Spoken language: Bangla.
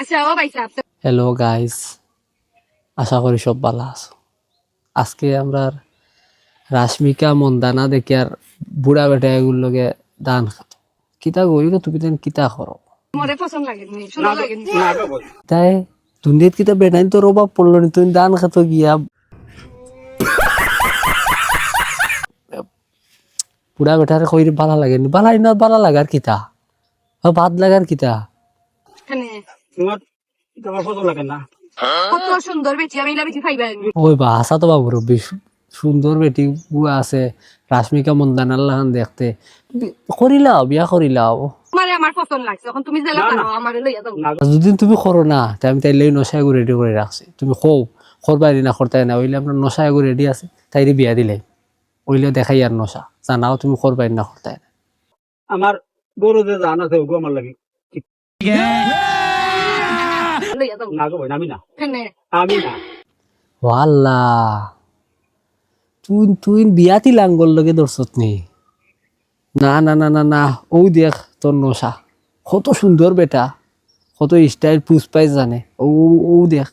আচ্ছা ও ভাই সাহেব হ্যালো গাইস, আশা করি সব ভালো আছো। আজকে আমরা রাশমিকা মন্দানা দেখি আর বুড়া বেটা এগুলোকে দান খাতো। কিতা কইলো তুমি দেন কিতা করো মরে পছন্দ লাগে নি সুন্দর লাগে নি তাই দুনিয়াত কিতা বেটাইন তোর অভাব পড়লো নি তুমি দান খাতো গিয়া বুড়া বেটারে কই ভালো লাগে নি ভালাই না ভালো লাগার কিতা ভাত লাগার কিতা এখানে তোমার পছন্দ লাগে না? কত সুন্দর বেটি আমি বেটি খাইবেন ওই বা হাসা তো বাবুর সুন্দর বেটি বুয়া আছে রাশমিকা মন্দানার লাহান দেখতে করিলাও বিয়া করিলাও। মানে আমার পছন্দ লাগছে এখন তুমি জেলা করো আমার লইয়া যাও যদি তুমি করো না তাই আমি তাইলে নশা এগু রেডি করে রাখছি। তুমি কও করবাই না করতাই না ওইলে আপনার নশা এগু রেডি আছে তাইরে বিয়া দিলে ওইলে দেখাই আর নশা জানাও তুমি করবাই না করতাই না। আমার গরু যে জান আছে ওগো আমার লাগে লইয়া যাও না গো ভাই, আমি না এখানে আমি না ওয়াল্লা তুই তুই বিয়াতি লাঙ্গল লগে দর্শত নি না না না না না ও দেখ তোর নশা কত সুন্দর বেটা কত স্টাইল পুষ পাই জানে ও ও দেখ